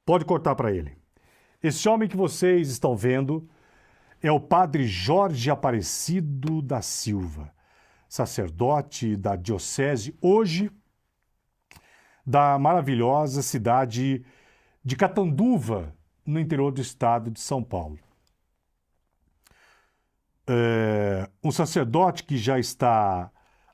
Pode cortar para ele. Esse homem que vocês estão vendo é o padre Jorge Aparecido da Silva, sacerdote da diocese, hoje, da maravilhosa cidade de Catanduva, no interior do estado de São Paulo. Um sacerdote que já está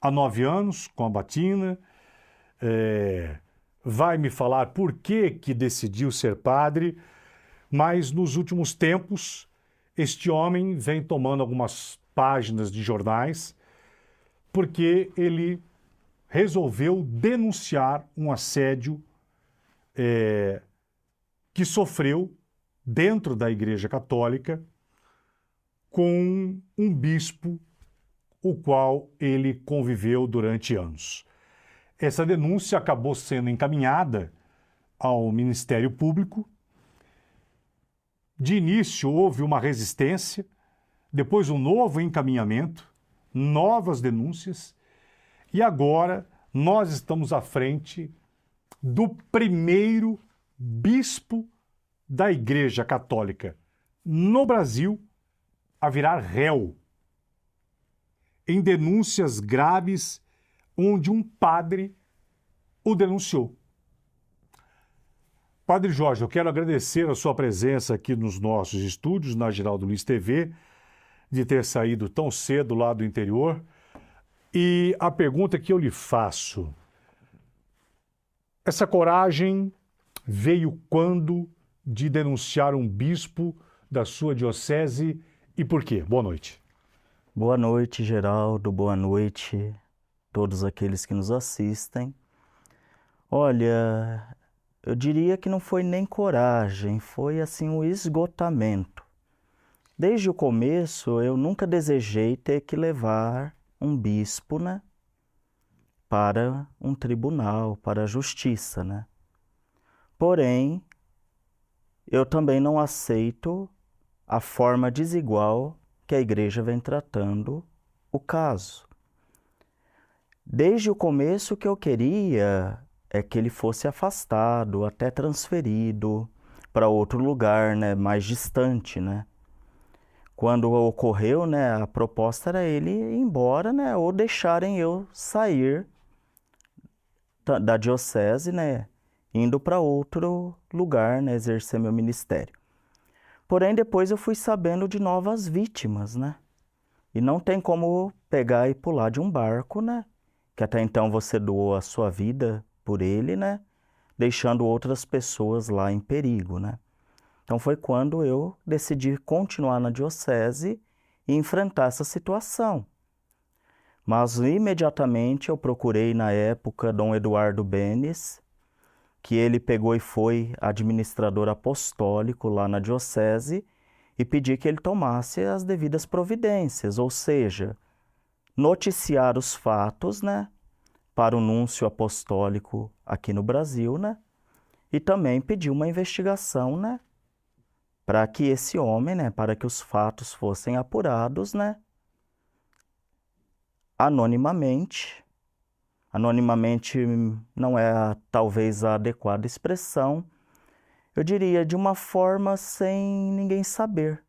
há 9 anos com a batina, vai me falar por que decidiu ser padre, mas nos últimos tempos este homem vem tomando algumas páginas de jornais porque ele resolveu denunciar um assédio que sofreu dentro da Igreja Católica com um bispo, o qual ele conviveu durante anos. Essa denúncia acabou sendo encaminhada ao Ministério Público. De início houve uma resistência, depois um novo encaminhamento, novas denúncias, e agora nós estamos à frente do primeiro bispo da Igreja Católica no Brasil a virar réu em denúncias graves onde um padre o denunciou. Padre Jorge, eu quero agradecer a sua presença aqui nos nossos estúdios, na Geraldo Luiz TV, de ter saído tão cedo lá do interior. E a pergunta que eu lhe faço, essa coragem veio quando de denunciar um bispo da sua diocese e por quê? Boa noite. Boa noite, Geraldo. Boa noite todos aqueles que nos assistem. Olha, eu diria que não foi nem coragem, foi assim um esgotamento. Desde o começo, eu nunca desejei ter que levar um bispo, né, para um tribunal, para a justiça, né? Porém, eu também não aceito a forma desigual que a igreja vem tratando o caso. Desde o começo, o que eu queria é que ele fosse afastado, até transferido para outro lugar, né, mais distante, né? Quando ocorreu, né, a proposta era ele ir embora, né, ou deixarem eu sair da diocese, né, indo para outro lugar, né, exercer meu ministério. Porém, depois eu fui sabendo de novas vítimas, né? E não tem como pegar e pular de um barco, né? Que até então você doou a sua vida por ele, né? Deixando outras pessoas lá em perigo, né? Então foi quando eu decidi continuar na diocese e enfrentar essa situação. Mas imediatamente eu procurei na época Dom Eduardo Benes, que ele pegou e foi administrador apostólico lá na diocese, e pedi que ele tomasse as devidas providências, ou seja, noticiar os fatos, né, para o núncio apostólico aqui no Brasil, né, e também pedir uma investigação, né, para que esse homem, né, para que os fatos fossem apurados, né, anonimamente. Anonimamente não é talvez a adequada expressão, eu diria de uma forma sem ninguém saber.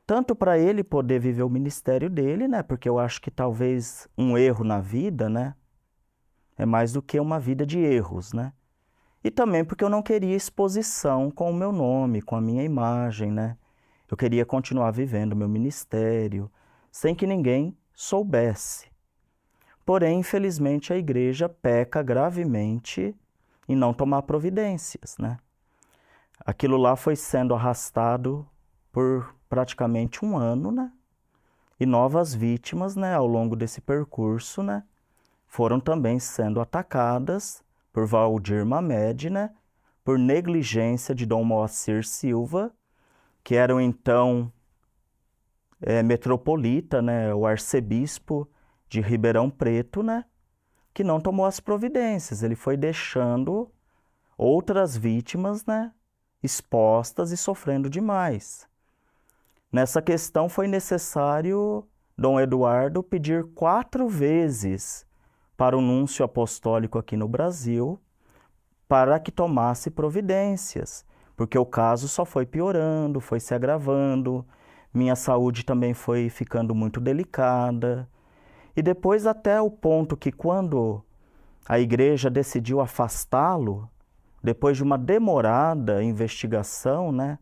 Tanto para ele poder viver o ministério dele, né? Porque eu acho que talvez um erro na vida, né, é mais do que uma vida de erros, né? E também porque eu não queria exposição com o meu nome, com a minha imagem, né? Eu queria continuar vivendo o meu ministério sem que ninguém soubesse. Porém, infelizmente, a igreja peca gravemente em não tomar providências, né? Aquilo lá foi sendo arrastado por praticamente um ano, né? E novas vítimas, né, ao longo desse percurso, né, foram também sendo atacadas por Valdir Mamed, né, por negligência de Dom Moacir Silva, que era o então metropolita, né, o arcebispo de Ribeirão Preto, né, que não tomou as providências. Ele foi deixando outras vítimas, né, expostas e sofrendo demais. Nessa questão foi necessário Dom Eduardo pedir 4 vezes para o núncio apostólico aqui no Brasil, para que tomasse providências, porque o caso só foi piorando, foi se agravando, minha saúde também foi ficando muito delicada. E depois até o ponto que quando a igreja decidiu afastá-lo, depois de uma demorada investigação, né,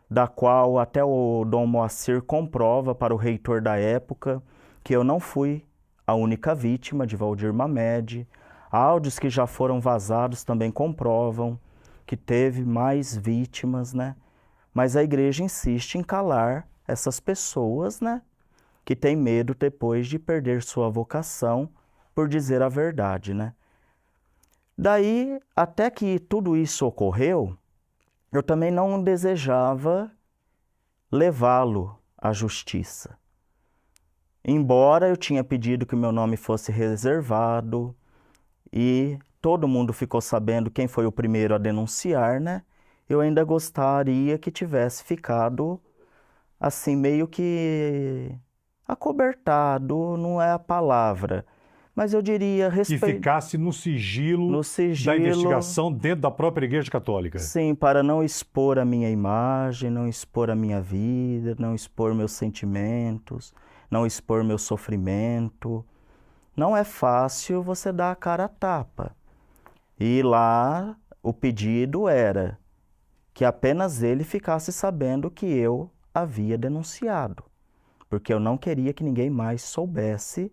da qual até o Dom Moacir comprova para o reitor da época que eu não fui a única vítima de Valdir Mamed. Áudios que já foram vazados também comprovam que teve mais vítimas, né? Mas a igreja insiste em calar essas pessoas, né, que têm medo depois de perder sua vocação por dizer a verdade, né? Daí, até que tudo isso ocorreu, eu também não desejava levá-lo à justiça. Embora eu tinha pedido que meu nome fosse reservado e todo mundo ficou sabendo quem foi o primeiro a denunciar, né? Eu ainda gostaria que tivesse ficado assim meio que acobertado, não é a palavra, mas eu diria Que ficasse no sigilo no da sigilo, investigação dentro da própria Igreja Católica. sim, para não expor a minha imagem, não expor a minha vida, não expor meus sentimentos, não expor meu sofrimento. Não é fácil você dar a cara a tapa. E lá o pedido era que apenas ele ficasse sabendo que eu havia denunciado, porque eu não queria que ninguém mais soubesse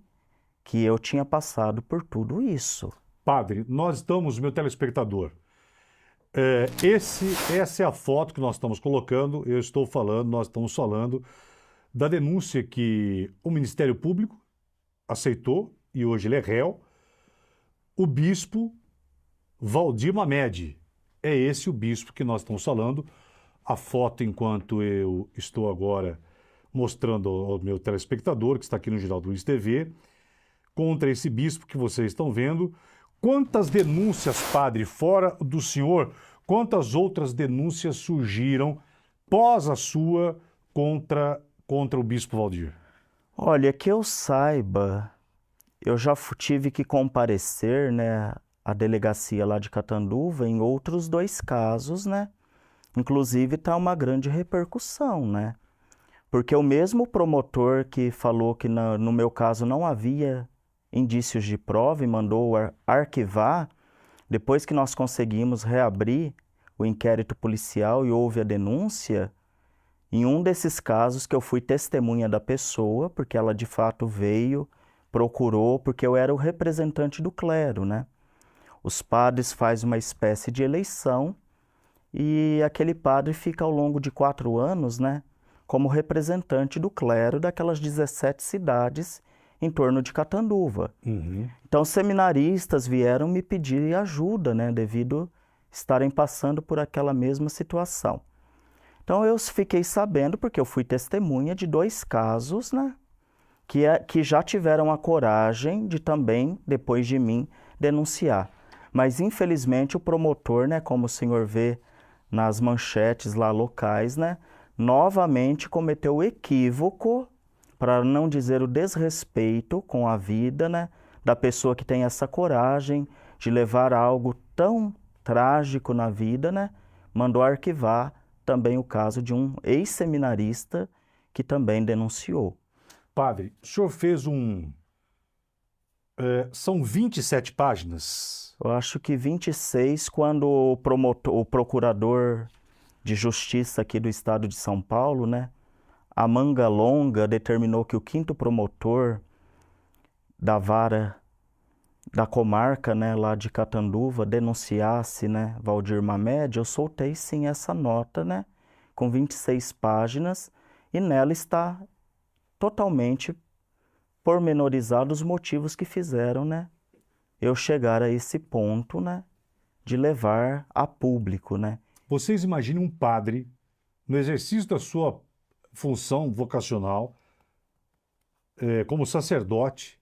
que eu tinha passado por tudo isso. Padre, nós estamos, meu telespectador, essa é a foto que nós estamos colocando, nós estamos falando da denúncia que o Ministério Público aceitou, e hoje ele é réu, o bispo Valdir Mamed. É esse o bispo que nós estamos falando. A foto, enquanto eu estou agora mostrando ao meu telespectador, que está aqui no Geraldo Luiz TV, contra esse bispo que vocês estão vendo. Quantas denúncias, padre, fora do senhor, quantas outras denúncias surgiram pós a sua contra o bispo Valdir? Olha, que eu saiba, eu já tive que comparecer, né, à delegacia lá de Catanduva em outros 2 casos, né? Inclusive está uma grande repercussão, né? Porque o mesmo promotor que falou que no meu caso não havia indícios de prova e mandou arquivar, depois que nós conseguimos reabrir o inquérito policial e houve a denúncia, em um desses casos que eu fui testemunha da pessoa, porque ela de fato veio, procurou, porque eu era o representante do clero, né? Os padres fazem uma espécie de eleição e aquele padre fica ao longo de 4 anos, né, como representante do clero daquelas 17 cidades em torno de Catanduva. Uhum. Então, seminaristas vieram me pedir ajuda, né, devido estarem passando por aquela mesma situação. Então, eu fiquei sabendo, porque eu fui testemunha de 2 casos, né, que já tiveram a coragem de também, depois de mim, denunciar. Mas, infelizmente, o promotor, né, como o senhor vê nas manchetes lá locais, né, novamente cometeu o equívoco, para não dizer o desrespeito com a vida, né, da pessoa que tem essa coragem de levar algo tão trágico na vida, né, mandou arquivar também o caso de um ex-seminarista que também denunciou. Padre, o senhor fez são 27 páginas. Eu acho que 26, quando o procurador de justiça aqui do estado de São Paulo, né, a manga longa, determinou que o 5º promotor da vara da comarca, né, lá de Catanduva, denunciasse, né, Valdir Mamed, eu soltei sim essa nota, né, com 26 páginas, e nela está totalmente pormenorizados os motivos que fizeram, né, eu chegar a esse ponto, né, de levar a público, né. Vocês imaginem um padre, no exercício da sua função vocacional, como sacerdote,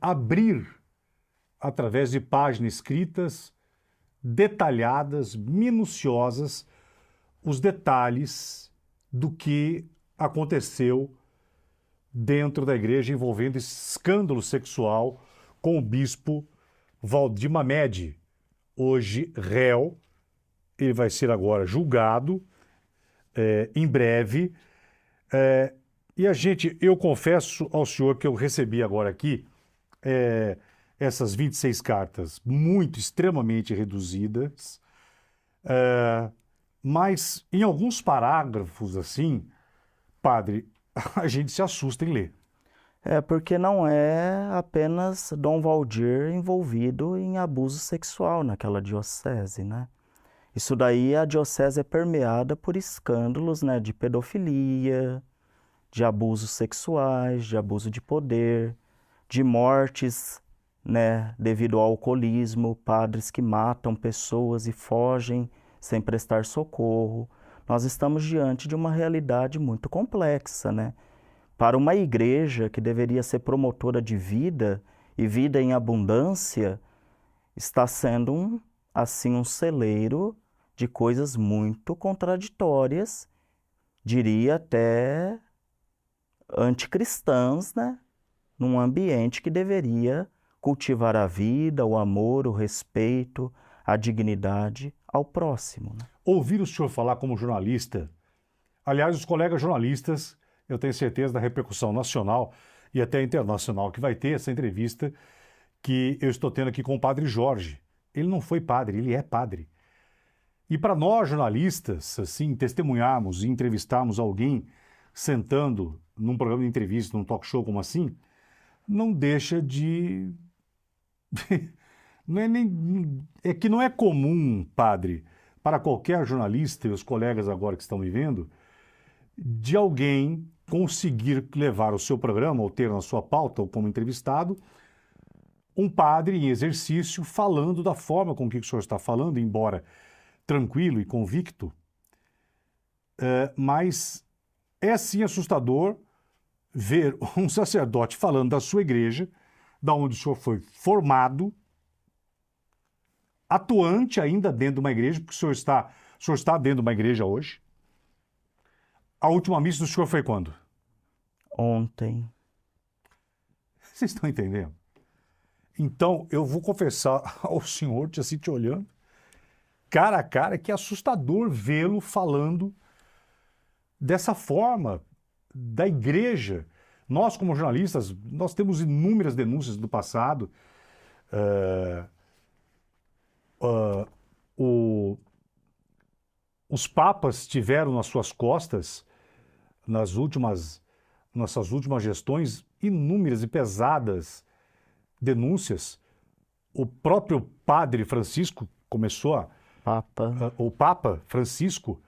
abrir, através de páginas escritas, detalhadas, minuciosas, os detalhes do que aconteceu dentro da igreja envolvendo esse escândalo sexual com o bispo Valdir Mamed, hoje réu, ele vai ser agora julgado em breve. E eu confesso ao senhor que eu recebi agora aqui essas 26 cartas extremamente reduzidas, mas em alguns parágrafos assim, padre, a gente se assusta em ler. Porque não é apenas Dom Valdir envolvido em abuso sexual naquela diocese, né? Isso daí, a diocese é permeada por escândalos, né, de pedofilia, de abusos sexuais, de abuso de poder, de mortes, né, devido ao alcoolismo, padres que matam pessoas e fogem sem prestar socorro. Nós estamos diante de uma realidade muito complexa, né? Para uma igreja que deveria ser promotora de vida e vida em abundância, está sendo um celeiro de coisas muito contraditórias, diria até anticristãs, né? Num ambiente que deveria cultivar a vida, o amor, o respeito, a dignidade ao próximo, né? Ouvir o senhor falar como jornalista, aliás, os colegas jornalistas, eu tenho certeza da repercussão nacional e até internacional que vai ter essa entrevista que eu estou tendo aqui com o padre Jorge. Ele não foi padre, ele é padre. E para nós jornalistas, assim, testemunharmos e entrevistarmos alguém sentando num programa de entrevista, num talk show como assim, não deixa de... É que não é comum, padre, para qualquer jornalista e os colegas agora que estão me vendo, de alguém conseguir levar o seu programa ou ter na sua pauta ou como entrevistado um padre em exercício falando da forma com que o senhor está falando, embora tranquilo e convicto, mas é sim assustador ver um sacerdote falando da sua igreja, da onde o senhor foi formado, atuante ainda dentro de uma igreja, porque o senhor está dentro de uma igreja hoje. A última missa do senhor foi quando? Ontem. Vocês estão entendendo? Então, eu vou confessar ao senhor, assim, te olhando, cara a cara, que é assustador vê-lo falando dessa forma da igreja. Nós, como jornalistas, nós temos inúmeras denúncias do passado. Os papas tiveram nas suas costas, nossas últimas gestões, inúmeras e pesadas denúncias. O próprio padre Francisco o Papa Francisco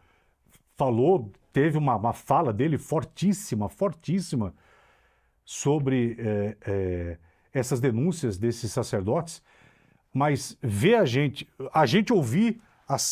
teve uma fala dele fortíssima sobre essas denúncias desses sacerdotes, mas ver a gente ouvir assim,